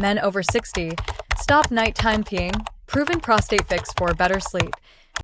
Men over 60, stop nighttime peeing, proven prostate fix for better sleep.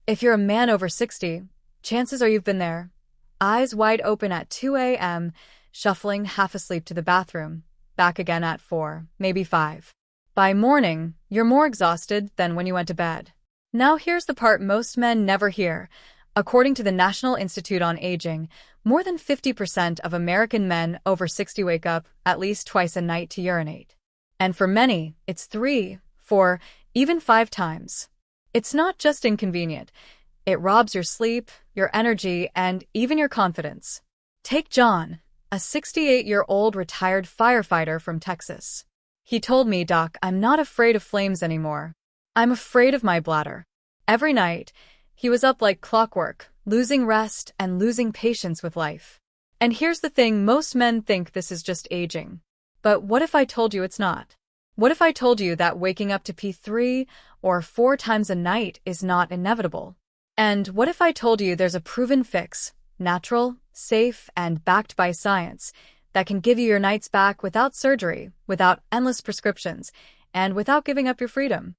If you're a man over 60, chances are you've been there. Eyes wide open at 2 a.m., shuffling half asleep to the bathroom, back again at 4, maybe 5. By morning, you're more exhausted than when you went to bed. Now here's the part most men never hear. According to the National Institute on Aging, more than 50% of American men over 60 wake up at least twice a night to urinate. And for many, it's 3, 4, even 5 times. It's not just inconvenient. It robs your sleep, your energy, and even your confidence. Take John, a 68-year-old retired firefighter from Texas. He told me, "Doc, I'm not afraid of flames anymore. I'm afraid of my bladder." Every night, he was up like clockwork, losing rest and losing patience with life. And here's the thing, most men think this is just aging. But what if I told you it's not? What if I told you that waking up to pee 3 or 4 times a night is not inevitable? And what if I told you there's a proven fix, natural, safe, and backed by science, that can give you your nights back without surgery, without endless prescriptions, and without giving up your freedom?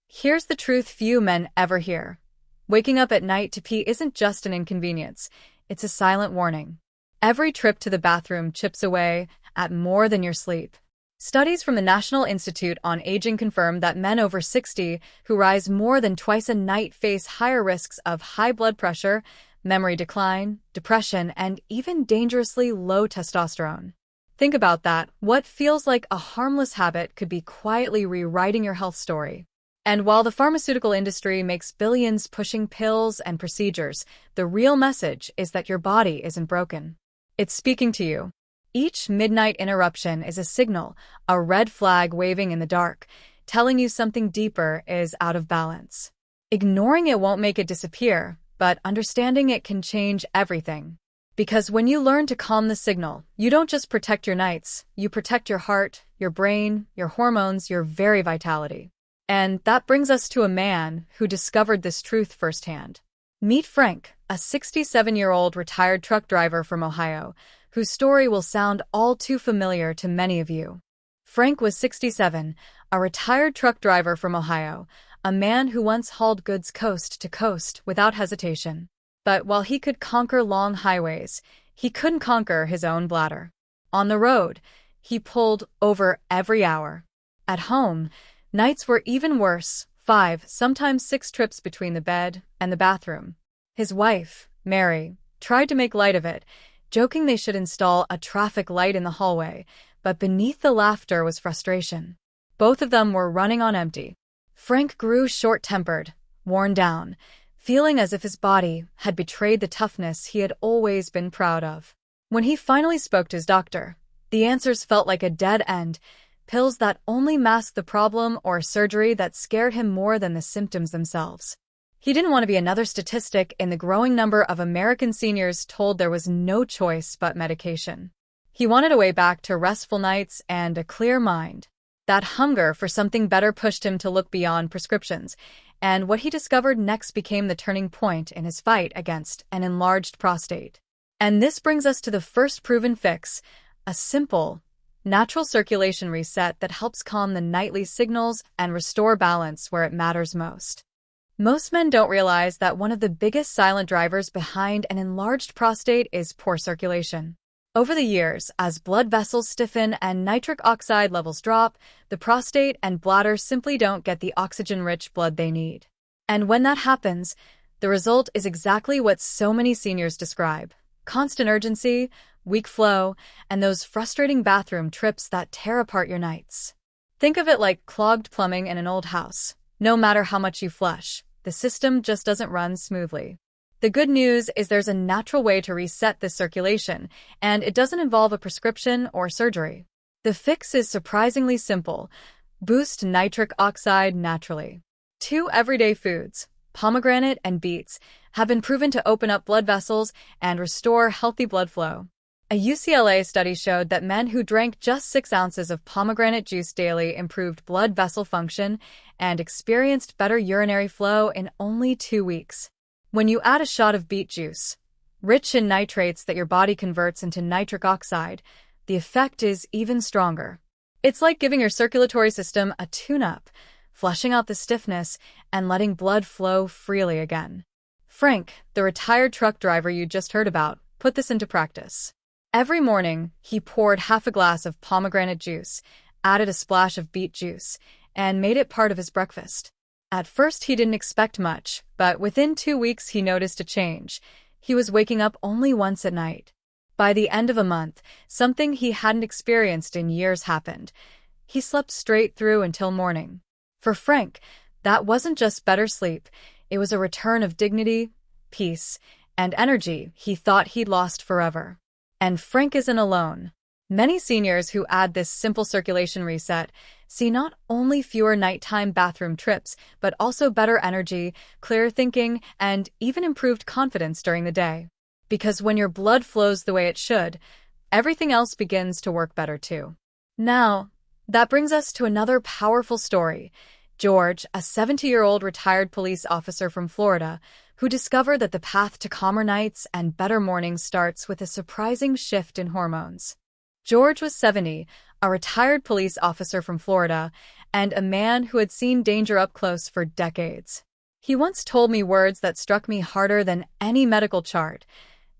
Here's the truth few men ever hear. Waking up at night to pee isn't just an inconvenience, it's a silent warning. Every trip to the bathroom chips away at more than your sleep. Studies from the National Institute on Aging confirm that men over 60 who rise more than twice a night face higher risks of high blood pressure, memory decline, depression, and even dangerously low testosterone. Think about that. What feels like a harmless habit could be quietly rewriting your health story. And while the pharmaceutical industry makes billions pushing pills and procedures, the real message is that your body isn't broken. It's speaking to you. Each midnight interruption is a signal, a red flag waving in the dark, telling you something deeper is out of balance. Ignoring it won't make it disappear, but understanding it can change everything. Because when you learn to calm the signal, you don't just protect your nights, you protect your heart, your brain, your hormones, your very vitality. And that brings us to a man who discovered this truth firsthand. Meet Frank, a 67-year-old retired truck driver from Ohio, whose story will sound all too familiar to many of you. Frank was 67, a retired truck driver from Ohio, a man who once hauled goods coast to coast without hesitation. But while he could conquer long highways, he couldn't conquer his own bladder. On the road, he pulled over every hour. At home, nights were even worse, 5, sometimes 6 trips between the bed and the bathroom. His wife, Mary, tried to make light of it, joking they should install a traffic light in the hallway, but beneath the laughter was frustration. Both of them were running on empty. Frank grew short-tempered, worn down, feeling as if his body had betrayed the toughness he had always been proud of. When he finally spoke to his doctor, the answers felt like a dead end, pills that only masked the problem or surgery that scared him more than the symptoms themselves. He didn't want to be another statistic in the growing number of American seniors told there was no choice but medication. He wanted a way back to restful nights and a clear mind. That hunger for something better pushed him to look beyond prescriptions, and what he discovered next became the turning point in his fight against an enlarged prostate. And this brings us to the first proven fix, a simple, natural circulation reset that helps calm the nightly signals and restore balance where it matters most. Most men don't realize that one of the biggest silent drivers behind an enlarged prostate is poor circulation. Over the years, as blood vessels stiffen and nitric oxide levels drop, the prostate and bladder simply don't get the oxygen-rich blood they need. And when that happens, the result is exactly what so many seniors describe: constant urgency, weak flow, and those frustrating bathroom trips that tear apart your nights. Think of it like clogged plumbing in an old house. No matter how much you flush, the system just doesn't run smoothly. The good news is there's a natural way to reset this circulation, and it doesn't involve a prescription or surgery. The fix is surprisingly simple. Boost nitric oxide naturally. 2 everyday foods, pomegranate and beets, have been proven to open up blood vessels and restore healthy blood flow. A UCLA study showed that men who drank just 6 ounces of pomegranate juice daily improved blood vessel function and experienced better urinary flow in only 2 weeks. When you add a shot of beet juice, rich in nitrates that your body converts into nitric oxide, the effect is even stronger. It's like giving your circulatory system a tune-up, flushing out the stiffness and letting blood flow freely again. Frank, the retired truck driver you just heard about, put this into practice. Every morning, he poured half a glass of pomegranate juice, added a splash of beet juice, and made it part of his breakfast. At first, he didn't expect much, but within 2 weeks, he noticed a change. He was waking up only once at night. By the end of a month, something he hadn't experienced in years happened. He slept straight through until morning. For Frank, that wasn't just better sleep, it was a return of dignity, peace, and energy he thought he'd lost forever. And Frank isn't alone. Many seniors who add this simple circulation reset see not only fewer nighttime bathroom trips, but also better energy, clearer thinking, and even improved confidence during the day. Because when your blood flows the way it should, everything else begins to work better too. Now, that brings us to another powerful story. George, a 70-year-old retired police officer from Florida, who discovered that the path to calmer nights and better mornings starts with a surprising shift in hormones. George was 70, a retired police officer from Florida, and a man who had seen danger up close for decades. He once told me words that struck me harder than any medical chart.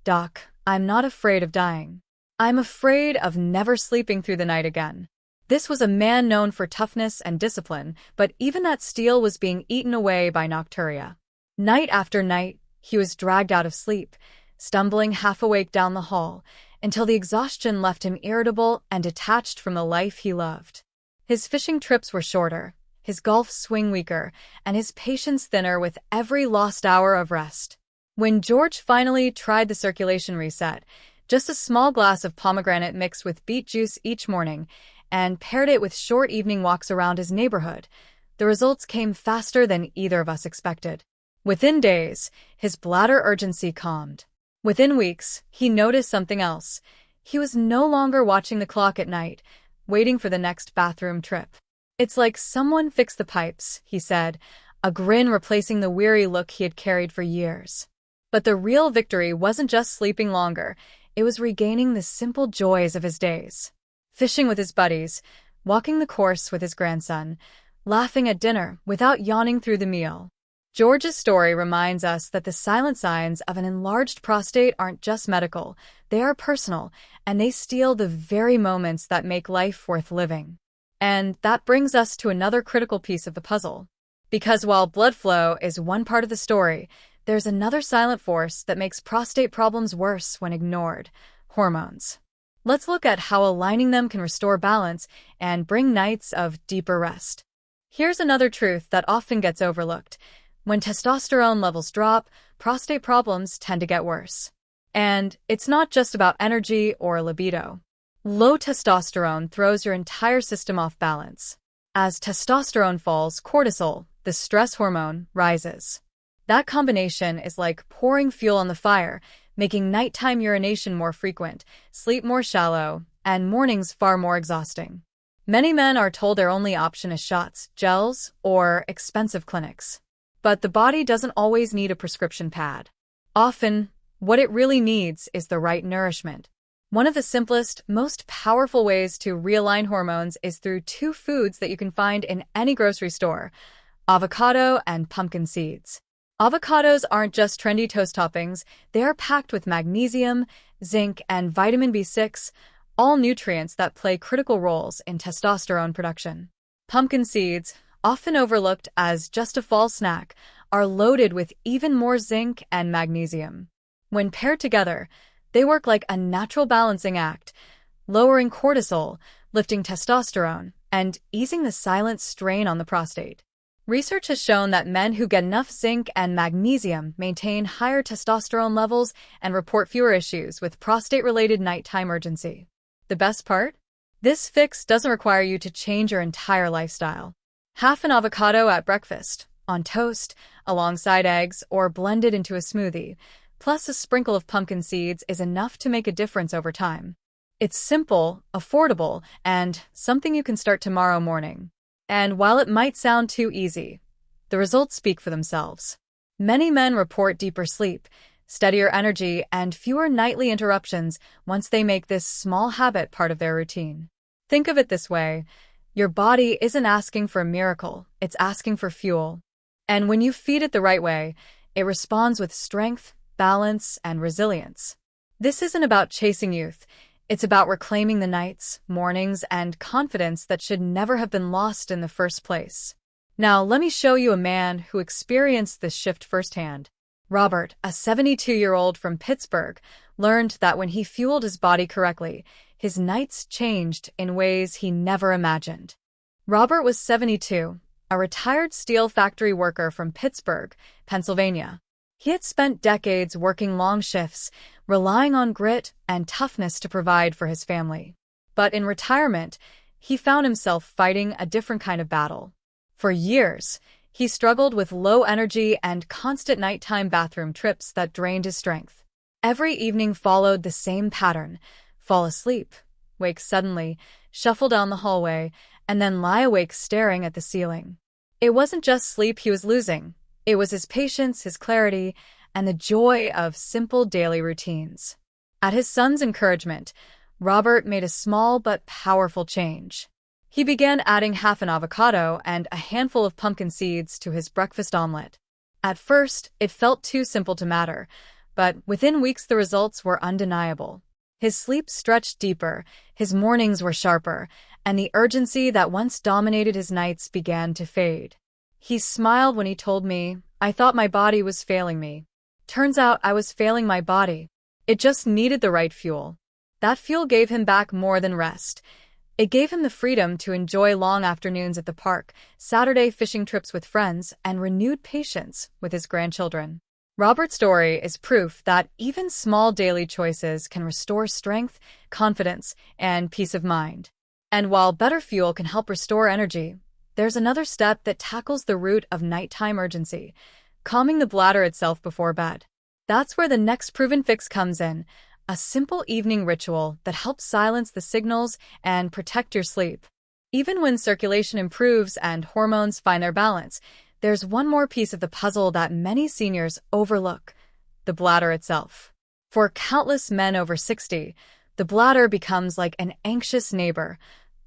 "Doc, I'm not afraid of dying. I'm afraid of never sleeping through the night again." This was a man known for toughness and discipline, but even that steel was being eaten away by nocturia. Night after night, he was dragged out of sleep, stumbling half awake down the hall, until the exhaustion left him irritable and detached from the life he loved. His fishing trips were shorter, his golf swing weaker, and his patience thinner with every lost hour of rest. When George finally tried the circulation reset, just a small glass of pomegranate mixed with beet juice each morning, and paired it with short evening walks around his neighborhood, the results came faster than either of us expected. Within days, his bladder urgency calmed. Within weeks, he noticed something else. He was no longer watching the clock at night, waiting for the next bathroom trip. "It's like someone fixed the pipes," he said, a grin replacing the weary look he had carried for years. But the real victory wasn't just sleeping longer, it was regaining the simple joys of his days. Fishing with his buddies, walking the course with his grandson, laughing at dinner without yawning through the meal. George's story reminds us that the silent signs of an enlarged prostate aren't just medical, they are personal, and they steal the very moments that make life worth living. And that brings us to another critical piece of the puzzle. Because while blood flow is one part of the story, there's another silent force that makes prostate problems worse when ignored: hormones. Let's look at how aligning them can restore balance and bring nights of deeper rest. Here's another truth that often gets overlooked. When testosterone levels drop, prostate problems tend to get worse. And it's not just about energy or libido. Low testosterone throws your entire system off balance. As testosterone falls, cortisol, the stress hormone, rises. That combination is like pouring fuel on the fire, making nighttime urination more frequent, sleep more shallow, and mornings far more exhausting. Many men are told their only option is shots, gels, or expensive clinics. But the body doesn't always need a prescription pad. Often, what it really needs is the right nourishment. One of the simplest, most powerful ways to realign hormones is through 2 foods that you can find in any grocery store: avocado and pumpkin seeds. Avocados aren't just trendy toast toppings, they are packed with magnesium, zinc, and vitamin B6, all nutrients that play critical roles in testosterone production. Pumpkin seeds, often overlooked as just a fall snack, are loaded with even more zinc and magnesium. When paired together, they work like a natural balancing act, lowering cortisol, lifting testosterone, and easing the silent strain on the prostate. Research has shown that men who get enough zinc and magnesium maintain higher testosterone levels and report fewer issues with prostate-related nighttime urgency. The best part? This fix doesn't require you to change your entire lifestyle. Half an avocado at breakfast, on toast, alongside eggs, or blended into a smoothie, plus a sprinkle of pumpkin seeds is enough to make a difference over time. It's simple, affordable, and something you can start tomorrow morning. And while it might sound too easy, the results speak for themselves. Many men report deeper sleep, steadier energy, and fewer nightly interruptions once they make this small habit part of their routine. Think of it this way. Your body isn't asking for a miracle, it's asking for fuel. And when you feed it the right way, it responds with strength, balance, and resilience. This isn't about chasing youth. It's about reclaiming the nights, mornings, and confidence that should never have been lost in the first place. Now, let me show you a man who experienced this shift firsthand. Robert, a 72-year-old from Pittsburgh, learned that when he fueled his body correctly, his nights changed in ways he never imagined. Robert was 72, a retired steel factory worker from Pittsburgh, Pennsylvania. He had spent decades working long shifts, relying on grit and toughness to provide for his family. But in retirement, he found himself fighting a different kind of battle. For years, he struggled with low energy and constant nighttime bathroom trips that drained his strength. Every evening followed the same pattern: fall asleep, wake suddenly, shuffle down the hallway, and then lie awake staring at the ceiling. It wasn't just sleep he was losing. It was his patience, his clarity, and the joy of simple daily routines. At his son's encouragement, Robert made a small but powerful change. He began adding half an avocado and a handful of pumpkin seeds to his breakfast omelet. At first, it felt too simple to matter, but within weeks the results were undeniable. His sleep stretched deeper, his mornings were sharper, and the urgency that once dominated his nights began to fade. He smiled when he told me, "I thought my body was failing me. Turns out I was failing my body. It just needed the right fuel." That fuel gave him back more than rest. It gave him the freedom to enjoy long afternoons at the park, Saturday fishing trips with friends, and renewed patience with his grandchildren. Robert's story is proof that even small daily choices can restore strength, confidence, and peace of mind. And while better fuel can help restore energy, there's another step that tackles the root of nighttime urgency: calming the bladder itself before bed. That's where the next proven fix comes in: a simple evening ritual that helps silence the signals and protect your sleep. Even when circulation improves and hormones find their balance, there's one more piece of the puzzle that many seniors overlook: the bladder itself. For countless men over 60, the bladder becomes like an anxious neighbor,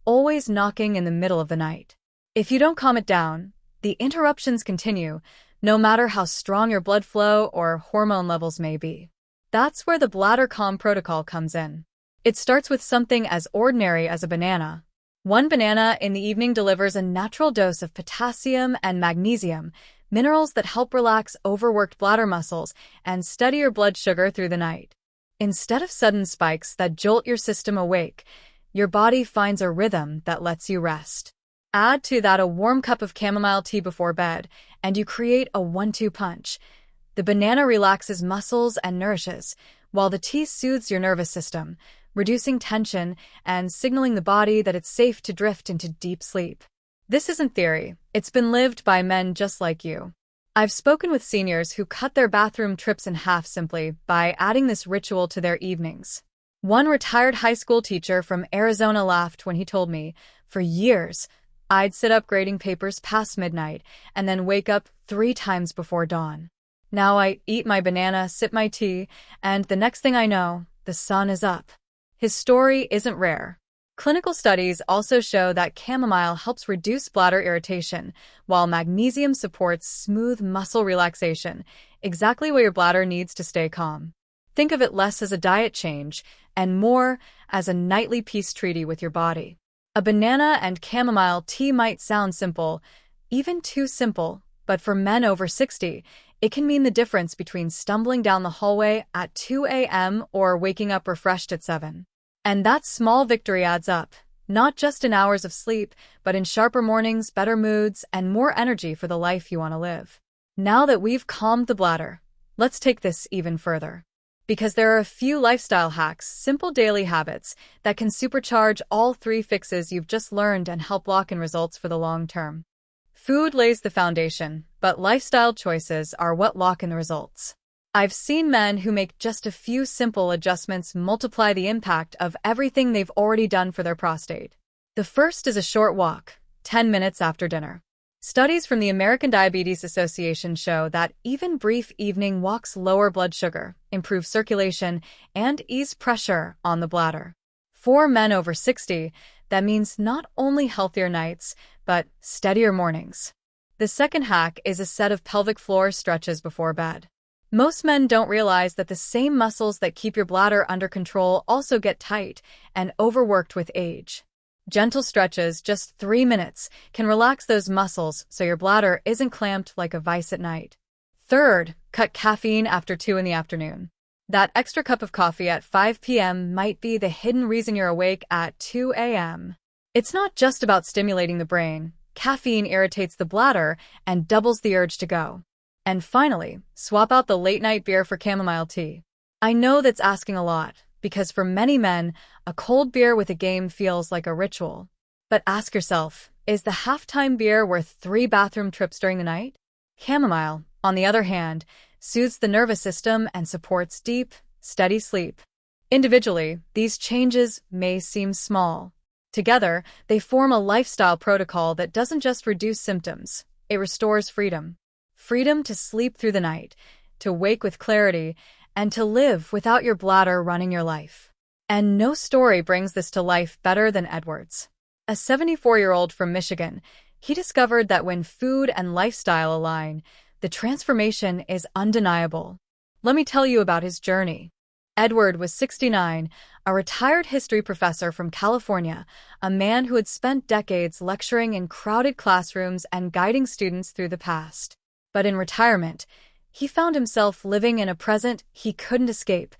always knocking in the middle of the night. If you don't calm it down, the interruptions continue, no matter how strong your blood flow or hormone levels may be. That's where the bladder calm protocol comes in. It starts with something as ordinary as a banana. One banana in the evening delivers a natural dose of potassium and magnesium, minerals that help relax overworked bladder muscles and steady your blood sugar through the night. Instead of sudden spikes that jolt your system awake, your body finds a rhythm that lets you rest. Add to that a warm cup of chamomile tea before bed, and you create a 1-2 punch. The banana relaxes muscles and nourishes, while the tea soothes your nervous system, reducing tension and signaling the body that it's safe to drift into deep sleep. This isn't theory. It's been lived by men just like you. I've spoken with seniors who cut their bathroom trips in half simply by adding this ritual to their evenings. One retired high school teacher from Arizona laughed when he told me, "For years, I'd sit up grading papers past midnight and then wake up 3 times before dawn. Now I eat my banana, sip my tea, and the next thing I know, the sun is up." His story isn't rare. Clinical studies also show that chamomile helps reduce bladder irritation, while magnesium supports smooth muscle relaxation, exactly what your bladder needs to stay calm. Think of it less as a diet change and more as a nightly peace treaty with your body. A banana and chamomile tea might sound simple, even too simple, but for men over 60, it can mean the difference between stumbling down the hallway at 2 a.m. or waking up refreshed at 7. And that small victory adds up, not just in hours of sleep, but in sharper mornings, better moods, and more energy for the life you want to live. Now that we've calmed the bladder, let's take this even further. Because there are a few lifestyle hacks, simple daily habits, that can supercharge all 3 fixes you've just learned and help lock in results for the long term. Food lays the foundation, but lifestyle choices are what lock in the results. I've seen men who make just a few simple adjustments multiply the impact of everything they've already done for their prostate. The first is a short walk, 10 minutes after dinner. Studies from the American Diabetes Association show that even brief evening walks lower blood sugar, improve circulation, and ease pressure on the bladder. For men over 60, That means not only healthier nights, but steadier mornings. The second hack is a set of pelvic floor stretches before bed. Most men don't realize that the same muscles that keep your bladder under control also get tight and overworked with age. Gentle stretches, just 3 minutes, can relax those muscles so your bladder isn't clamped like a vice at night. Third, cut caffeine after 2 in the afternoon. That extra cup of coffee at 5 p.m. might be the hidden reason you're awake at 2 a.m. It's not just about stimulating the brain. Caffeine irritates the bladder and doubles the urge to go. And finally, swap out the late-night beer for chamomile tea. I know that's asking a lot, because for many men, a cold beer with a game feels like a ritual. But ask yourself, is the halftime beer worth 3 bathroom trips during the night? Chamomile, on the other hand, soothes the nervous system and supports deep, steady sleep. Individually, these changes may seem small. Together, they form a lifestyle protocol that doesn't just reduce symptoms, it restores freedom. Freedom to sleep through the night, to wake with clarity, and to live without your bladder running your life. And no story brings this to life better than Edward's. A 74-year-old from Michigan, he discovered that when food and lifestyle align, the transformation is undeniable. Let me tell you about his journey. Edward was 69, a retired history professor from California, a man who had spent decades lecturing in crowded classrooms and guiding students through the past. But in retirement, he found himself living in a present he couldn't escape,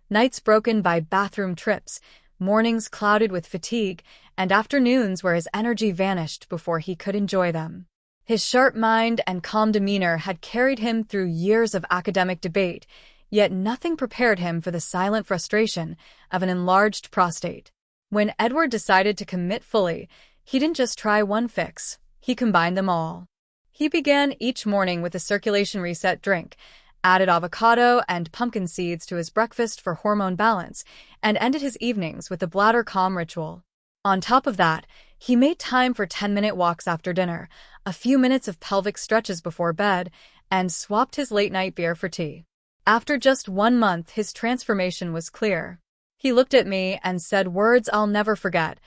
nights broken by bathroom trips, mornings clouded with fatigue, and afternoons where his energy vanished before he could enjoy them. His sharp mind and calm demeanor had carried him through years of academic debate, yet nothing prepared him for the silent frustration of an enlarged prostate. When Edward decided to commit fully, he didn't just try one fix, he combined them all. He began each morning with a circulation reset drink, added avocado and pumpkin seeds to his breakfast for hormone balance, and ended his evenings with a bladder calm ritual. On top of that, he made time for 10-minute walks after dinner, a few minutes of pelvic stretches before bed, and swapped his late-night beer for tea. After just 1 month, his transformation was clear. He looked at me and said words I'll never forget.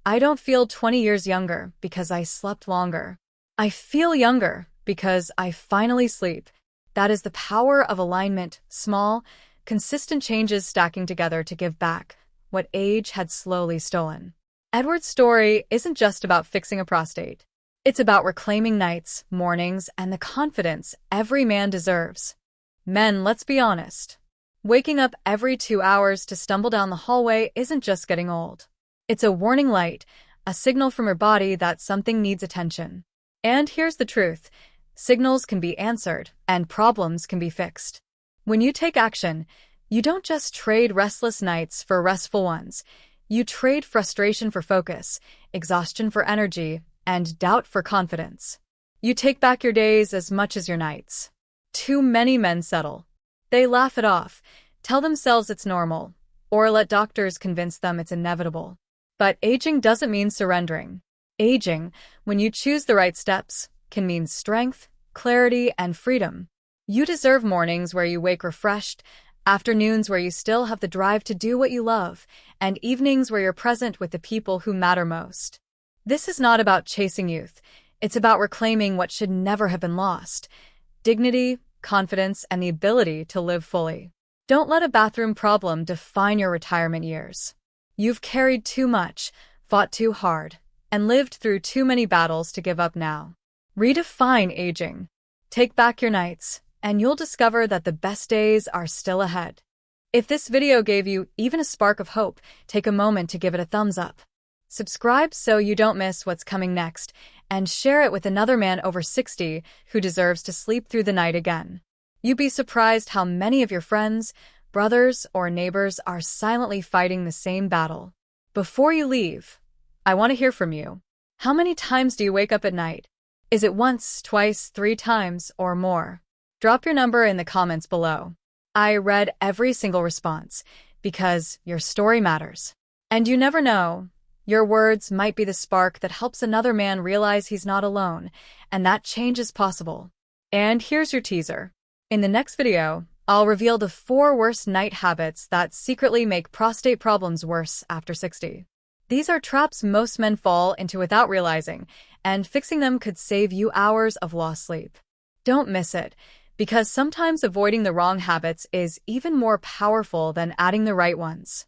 "I don't feel 20 years younger because I slept longer. I feel younger because I finally sleep." That is the power of alignment, small, consistent changes stacking together to give back what age had slowly stolen. Edward's story isn't just about fixing a prostate. It's about reclaiming nights, mornings, and the confidence every man deserves. Men, let's be honest. Waking up every 2 hours to stumble down the hallway isn't just getting old. It's a warning light, a signal from your body that something needs attention. And here's the truth. Signals can be answered, and problems can be fixed. When you take action, you don't just trade restless nights for restful ones. You trade frustration for focus, exhaustion for energy, and doubt for confidence. You take back your days as much as your nights. Too many men settle. They laugh it off, tell themselves it's normal, or let doctors convince them it's inevitable. But aging doesn't mean surrendering. Aging, when you choose the right steps, can mean strength, clarity, and freedom. You deserve mornings where you wake refreshed, afternoons where you still have the drive to do what you love, and evenings where you're present with the people who matter most. This is not about chasing youth. It's about reclaiming what should never have been lost: dignity, confidence, and the ability to live fully. Don't let a bathroom problem define your retirement years. You've carried too much, fought too hard, and lived through too many battles to give up now. Redefine aging. Take back your nights, and you'll discover that the best days are still ahead. If this video gave you even a spark of hope, take a moment to give it a thumbs up. Subscribe so you don't miss what's coming next, and share it with another man over 60 who deserves to sleep through the night again. You'd be surprised how many of your friends, brothers, or neighbors are silently fighting the same battle. Before you leave, I want to hear from you. How many times do you wake up at night? Is it once, twice, 3 times, or more? Drop your number in the comments below. I read every single response, because your story matters. And you never know, your words might be the spark that helps another man realize he's not alone, and that change is possible. And here's your teaser. In the next video, I'll reveal the 4 worst night habits that secretly make prostate problems worse after 60. These are traps most men fall into without realizing, and fixing them could save you hours of lost sleep. Don't miss it, because sometimes avoiding the wrong habits is even more powerful than adding the right ones.